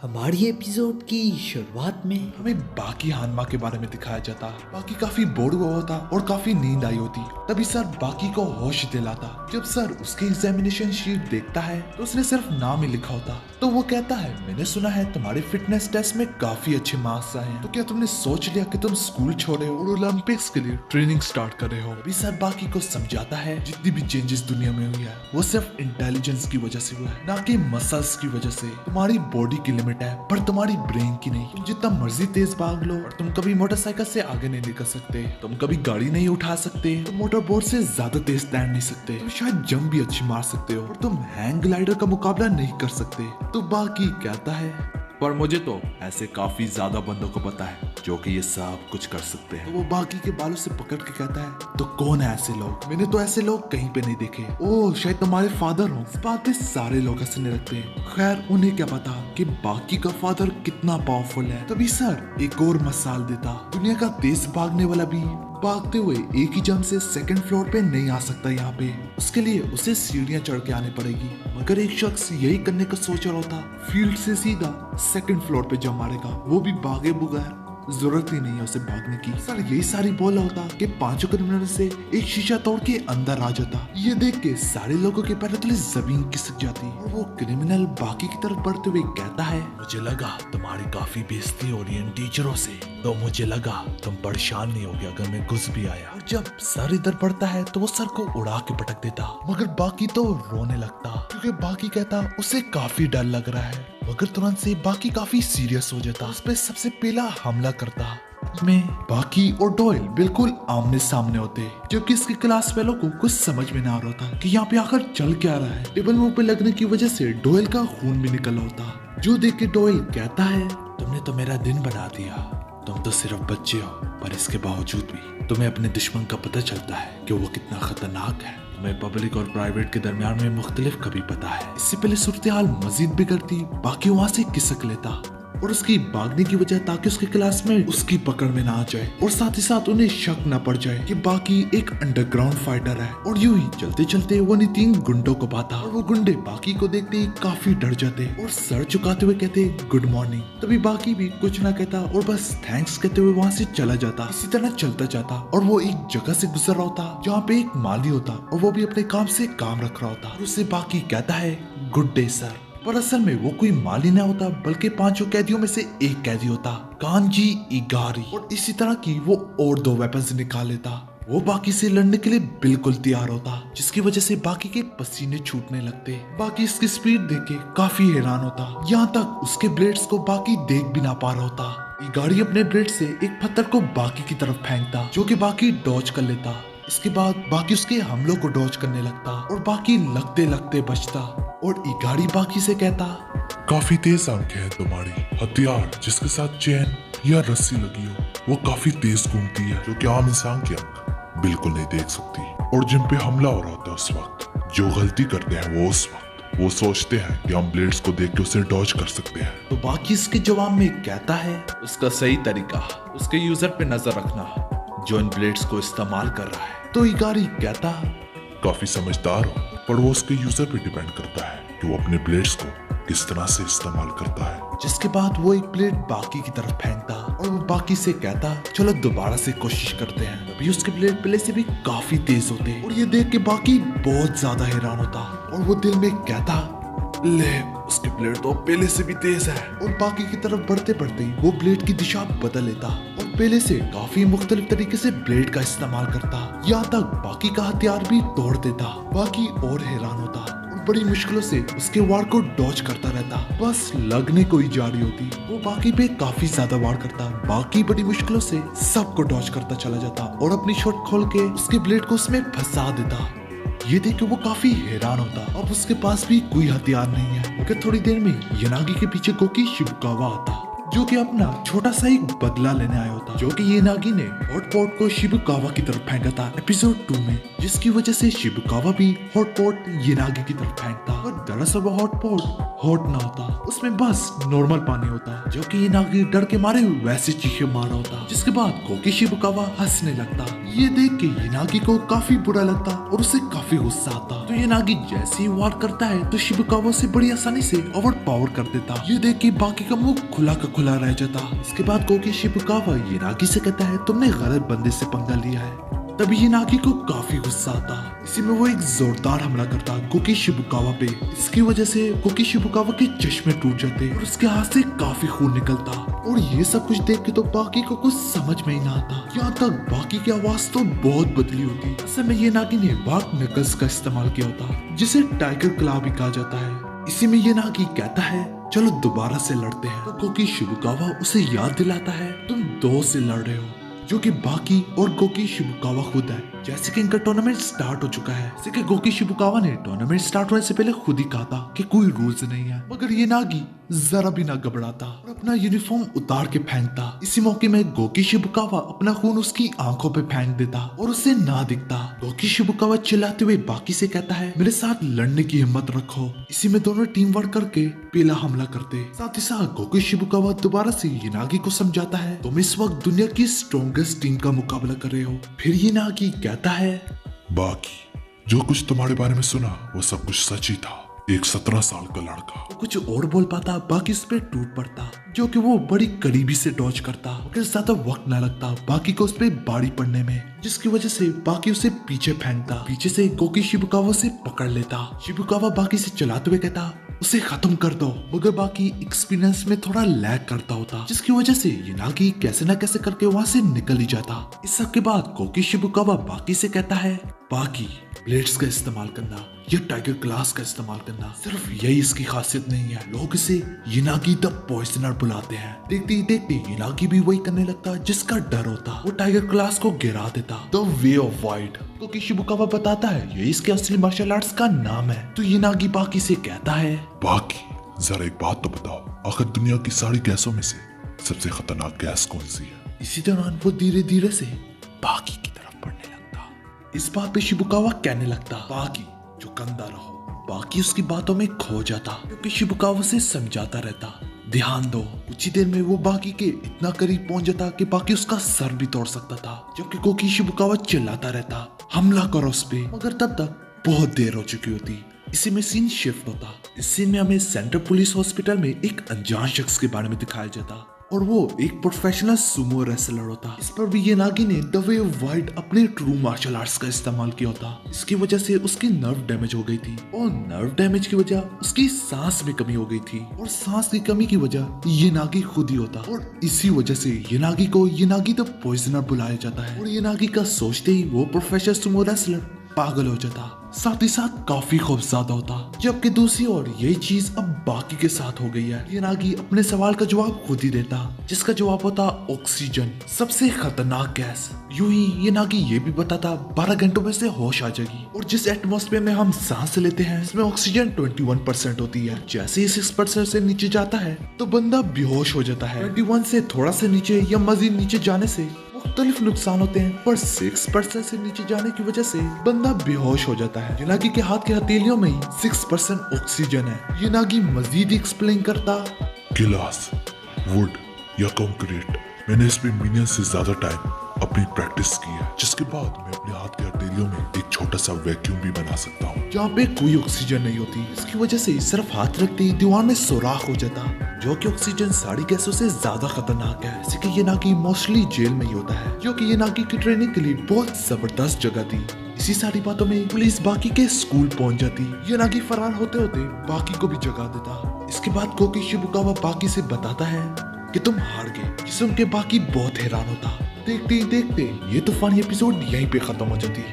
हमारी एपिसोड की शुरुआत में हमें बाकी हानमा के बारे में दिखाया जाता। बाकी काफी बोर हुआ होता और काफी नींद आई होती। तभी सर बाकी को होश दिलाता। जब सर उसकी एग्जामिनेशन शीट देखता है तो उसने सिर्फ नाम ही लिखा होता। तो वो कहता है, मैंने सुना है तुम्हारे फिटनेस टेस्ट में काफी अच्छे मार्क्स आए हैं, तो क्या तुमने सोच लिया कि तुम स्कूल छोड़े और ओलंपिक्स के लिए ट्रेनिंग स्टार्ट कर रहे हो। अभी सर बाकी को समझाता है, जितनी भी चेंजेस दुनिया में हुई है वो सिर्फ इंटेलिजेंस की वजह से हुआ है, ना कि मसल्स की वजह से। तुम्हारी बॉडी की लिमिट है पर तुम्हारी ब्रेन की नहीं। तुम जितना मर्जी तेज भाग लो और तुम कभी मोटरसाइकिल से आगे नहीं निकल सकते, तुम कभी गाड़ी नहीं उठा सकते, तुम मोटर बोर्ड से ज्यादा तेज तैर नहीं सकते, तुम शायद जंप भी अच्छी मार सकते हो और तुम हैंग ग्लाइडर का मुकाबला नहीं कर सकते। तो बाकी कहता है, पर मुझे तो ऐसे काफी ज्यादा बंदों को पता है जो कि ये सब कुछ कर सकते हैं। तो वो बाकी के बालों से पकड़ के कहता है, तो कौन है ऐसे लोग? मैंने तो ऐसे लोग कहीं पे नहीं देखे। ओह, शायद तुम्हारे फादर हो। इस बात पे सारे लोग हंसने लगते हैं। खैर, उन्हें क्या पता कि बाकी का फादर कितना पावरफुल है। तभी सर एक और मिसाल देता। दुनिया का तेज भागने वाला भी भागते हुए एक ही जंप से सेकंड फ्लोर पे नहीं आ सकता। यहाँ पे उसके लिए उसे सीढ़ियां चढ़ के आनी पड़ेगी। मगर एक शख्स यही करने का सोच रहा होता, फील्ड से सीधा सेकंड फ्लोर पे जंप मारेगा, वो भी भागे बगैर। जरूरत ही नहीं है उसे भागने की। सर यही सारी बोला होता कि पांचों क्रिमिनल से एक शीशा तोड़ के अंदर आ जाता। ये देख के सारे लोगों के पैरों तले जमीन खिसक जाती और वो क्रिमिनल बाकी की तरफ बढ़ते हुए कहता है, मुझे लगा तुम्हारी काफी बेइज्जती हो रही है इन टीचरों से, तो मुझे लगा तुम परेशान नहीं होगे अगर मैं घुस भी आया। और जब सर इधर बढ़ता है तो वो सर को उड़ा के पटक देता। मगर बाकी तो रोने लगता क्योंकि बाकी कहता उसे काफी डर लग रहा है। मगर तुरंत से बाकी काफी सीरियस हो जाता, उस पे सबसे पहला हमला करता। में बाकी और डोयल बिल्कुल आमने सामने होते, जबकि इसके क्लास फेलो को कुछ समझ में ना आ रहा था कि यहाँ पे आकर चल क्या रहा है। टेबल मुंह पे लगने की वजह से डोयल का खून भी निकल होता, जो देख के डोयल कहता है, तुमने तो मेरा दिन बना दिया। तुम तो सिर्फ बच्चे हो, पर इसके बावजूद भी तुम्हें अपने दुश्मन का पता चलता है कि वो कितना खतरनाक है। तुम्हें पब्लिक और प्राइवेट के दरमियान में मुख्तलिफ कभी पता है। इससे पहले सूरत हाल मजीद बिगड़ती, बाकी वहाँ से खिसक लेता और उसकी भागने की वजह ताकि उसके क्लास में उसकी पकड़ में ना आ जाए और साथ ही साथ उन्हें शक न पड़ जाए कि बाकी एक अंडरग्राउंड फाइटर है। और यूं ही चलते चलते वो तीन गुंडों को पाता और वो गुंडे बाकी को देखते ही काफी डर जाते और सर झुकाते हुए कहते गुड मॉर्निंग। तभी बाकी भी कुछ ना कहता और बस थैंक्स कहते हुए वहाँ से चला जाता। इसी तरह चलता जाता और वो एक जगह से गुजर रहा होता जहाँ पे एक माली होता और वो भी अपने काम से काम रख रहा होता। उससे बाकी कहता है गुड डे सर, पर असल में वो कोई माली ना होता बल्कि पांचों कैदियों में से एक कैदी होता, कांजी इगारी। और इसी तरह की वो और दो वेपन्स निकाल लेता। वो बाकी से लड़ने के लिए बिल्कुल तैयार होता, जिसकी वजह से बाकी के पसीने छूटने लगते। बाकी इसकी स्पीड देख के काफी हैरान होता, यहाँ तक उसके ब्लेड्स को बाकी देख भी ना पा रहा होता। इगारी अपने ब्लेड से एक पत्थर को बाकी की तरफ फेंकता, जो कि बाकी डॉज कर लेता। इसके बाद बाकी उसके हमलों को डॉज करने लगता और बाकी लगते लगते बचता। और इगारी बाकी से कहता, काफी तेज आंखें हैं तुम्हारी। हथियार जिसके साथ चेन या रस्सी लगी हो वो काफी तेज घूमती है, जो कि आम इंसान की आंख बिल्कुल नहीं देख सकती। और जिन पे हमला हो रहा होता है उस वक्त जो गलती करते हैं वो उस वक्त वो सोचते हैं कि हम ब्लेड्स को देख के उसे डॉज कर सकते हैं। तो बाकी इसके जवाब में कहता है, उसका सही तरीका उसके यूजर पे नजर रखना जो इन ब्लेड्स को इस्तेमाल कर रहा है। तो इगारी कहता, काफी समझदार हो, पर वो उसके यूजर पे डिपेंड करता है कि वो अपने ब्लेड्स को किस तरह से इस्तेमाल करता है। जिसके बाद वो एक ब्लेड बाकी की तरफ फेंकता और वो बाकी से कहता, चलो दोबारा से कोशिश करते हैं। अभी उसके ब्लेड पहले से भी काफी तेज होते और ये देख के बाकी बहुत ज्यादा हैरान होता और वो दिल में कहता, ले उसके ब्लेड तो पहले से भी तेज है। और बाकी की तरफ बढ़ते बढ़ते वो ब्लेड की दिशा बदल लेता और पहले से काफी मुख्तलिफ तरीके से ब्लेड का इस्तेमाल करता, यहाँ तक बाकी का हथियार भी तोड़ देता। बाकी और हैरान होता और बड़ी मुश्किलों से उसके वार को डॉज करता रहता, बस लगने को ही जा रही होती। वो बाकी पे काफी ज्यादा वार करता, बाकी बड़ी मुश्किलों से सबको डॉज करता चला जाता और अपनी शॉट खोल के उसके ब्लेड को उसमें फंसा देता। ये देख के वो काफी हैरान होता, अब उसके पास भी कोई हथियार नहीं है। मगर थोड़ी देर में येनागी के पीछे गोकी शिबुकावा आता, जो कि अपना छोटा सा एक बदला लेने आया होता, जो कि येनागी ने हॉटपॉट को शिबुकावा की तरफ फेंका था एपिसोड 2 में, जिसकी वजह से शिबुकावा भी हॉटपॉट येनागी की तरफ फेंकता और बड़ा सा वो हॉट पॉट हॉट ना होता, उसमें बस नॉर्मल पानी होता, जो कि इनागी डर के मारे वैसे चीखे मार रहा होता। जिसके बाद कोकी शिबुकावा हंसने लगता। ये देख के इनागी को काफी बुरा लगता और उसे काफी गुस्सा आता। तो इनागी जैसे ही वार करता है तो शिबुकावा से बड़ी आसानी से ओवर पावर कर देता। ये देख के बाकी का मुंह खुला का खुला रह जाता। इसके बाद कोकी शिबुकावा इनागी से कहता है तुमने गलत बंदे से पंगा लिया है। तभी इनागी को काफी गुस्सा आता। इसी में वो एक जोरदार हमला करता कोकी शिबुकावा पे। इसकी वजह से कोकी शिबुकावा के चश्मे टूट जाते और उसके हाथ से काफी खून निकलता। और ये सब कुछ देख के तो बाकी को कुछ समझ में ही ना आता। यहाँ तक बाकी की आवाज तो बहुत बदली होती। असल में ये नागी ने वाक नकल्स का इस्तेमाल किया होता, जिसे टाइगर क्ला भी कहा जाता है। इसी में ये नागी कहता है चलो दोबारा से लड़ते हैं। तो कोकी शिबुकावा उसे याद दिलाता है तुम 2 से लड़ रहे हो, जो कि बाकी और कोकी शिबुकावा खुद है। जैसे कि इनका टूर्नामेंट स्टार्ट हो चुका है, जैसे कि कोकी शिबुकावा ने टूर्नामेंट स्टार्ट होने से पहले खुद ही कहा था कि कोई रूल्स नहीं है। मगर ये नागी जरा भी ना घबराता और अपना यूनिफॉर्म उतार के फेंकता। इसी मौके में कोकी शिबुकावा अपना खून उसकी आंखों पे फेंक देता और उसे ना दिखता। कोकी शिबुकावा चिल्लाते हुए बाकी से कहता है मेरे साथ लड़ने की हिम्मत रखो। इसी में दोनों टीम वर्क करके पहला हमला करते। साथ ही साथ कोकी शिबुकावा दोबारा से इनागी को समझाता है तुम इस वक्त दुनिया की स्ट्रॉन्गेस्ट टीम का मुकाबला कर रहे हो। फिर इनागी कहता है बाकी जो कुछ तुम्हारे बारे में सुना वो सब कुछ सच ही था। एक 17 साल का लड़का। वो कुछ और बोल पाता, बाकी उस पे टूट पड़ता, जो कि वो बड़ी करीबी से डॉज करता। मगर ज्यादा वक्त ना लगता बाकी को उस पे बाड़ी पड़ने में, जिसकी वजह से बाकी उसे पीछे फेंकता। पीछे से कोकी शिबुकावा से पकड़ लेता। शिबुकावा बाकी से चलाते हुए कहता उसे खत्म कर दो। मगर बाकी एक्सपीरियंस में थोड़ा लैग करता होता, जिसकी वजह से इनागी कैसे न कैसे करके वहां से निकल ही जाता। इस सब के बाद कोकी शिबुकावा बाकी से कहता है बाकी ब्लेड्स का इस्तेमाल करना या टाइगर क्लास का इस्तेमाल करना, सिर्फ यही इसकी खासियत नहीं है। लोग इसे इनागी द पॉइजनर बुलाते हैं। देखते ही देखते इनागी भी वही करने लगता जिसका डर होता। वो टाइगर क्लास को गिरा देता। द वे ऑफ वाइड कोकी शिबुकावा बताता है यही इसके असली मार्शल आर्ट्स का नाम है। तो इनागी बाकी से कहता है बाकी जरा एक बात तो बताओ, आखिर दुनिया की सारी गैसों में से सबसे खतरनाक गैस कौन सी है? इसी दौरान वो धीरे धीरे से बाकी की तरफ बढ़ने लगता। इस बात पे शिबुकावा कहने लगता बाकी चुकंदा रहो। बाकी उसकी बातों में खो जाता, क्योंकि शिबुकावा से समझाता रहता ध्यान दो। कुछ ही देर में वो बाकी के इतना करीब पहुंच जाता कि बाकी उसका सर भी तोड़ सकता था, जबकि कोकी शिबुकावा चिल्लाता रहता हमला करो उस पे। मगर तब तक बहुत देर हो चुकी होती। इसी में सीन शिफ्ट होता। इस सीन में हमें सेंट्रल पुलिस हॉस्पिटल में एक अनजान शख्स के बारे में दिखाया जाता और वो एक प्रोफेशनल सुमो रेसलर होता। इस पर भी ये नागी ने द वे ऑफ वाइड अपने ट्रू मार्शल आर्ट्स का इस्तेमाल किया होता। इसकी वजह से उसकी नर्व डैमेज हो गई थी और नर्व डैमेज की वजह उसकी सांस में कमी हो गई थी और सांस की कमी की वजह ये नागी खुद ही होता। और इसी वजह से ये नागी को ये नागी द पॉइजनर बुलाया जाता है। और ये नागी का सोचते ही वो प्रोफेशनल सुमो रेसलर पागल हो जाता, साथ ही साथ काफी खौफजदा होता। जबकि दूसरी ओर यही चीज अब बाकी के साथ हो गई है। ये नागी अपने सवाल का जवाब खुद ही देता, जिसका जवाब होता ऑक्सीजन, सबसे खतरनाक गैस। यूं ही ये नागी ये भी बताता 12 घंटों में से होश आ जाएगी और जिस एटमॉस्फेयर में हम सांस लेते हैं इसमें ऑक्सीजन 21% होती है। जैसे ही 6% से नीचे जाता है तो बंदा बेहोश हो जाता है। 21 से थोड़ा से नीचे या मजीद नीचे जाने से मुख्तलिफ नुकसान होते हैं, पर 6% से नीचे जाने की वजह से बंदा बेहोश हो जाता है। ये नागी के हाथ के हथेलियों में ही 6% ऑक्सीजन है। ये नागी मजीद एक्सप्लेन करता गिलास, वुड या कंक्रीट, मैंने इसमें मिलियन से ज्यादा टाइम अपनी प्रैक्टिस की है, जिसके बाद मैं अपने हाथ के हथेलियों में एक छोटा सा वैक्यूम भी बना सकता हूँ जहाँ पे कोई ऑक्सीजन नहीं होती। इसकी वजह से सिर्फ हाथ रखते ही दीवार में सुराख हो जाता, जो कि ऑक्सीजन सारी गैसों से ज्यादा खतरनाक है। जैसे कि ये नागी मोस्टली जेल में ही होता है, जो कि ये नागी की ट्रेनिंग के लिए बहुत जबरदस्त जगह थी। इसी सारी बातों में पुलिस बाकी के स्कूल पहुंच जाती। ये नागी फरार होते होते बाकी को भी जगा देता। इसके बाद कोकी शिबुकावा बाकी से बताता है कि तुम हार गए, जिससे उनके बाकी बहुत हैरान होता। देखते ही देखते ये तूफानी एपिसोड यहीं पे खत्म हो जाती है।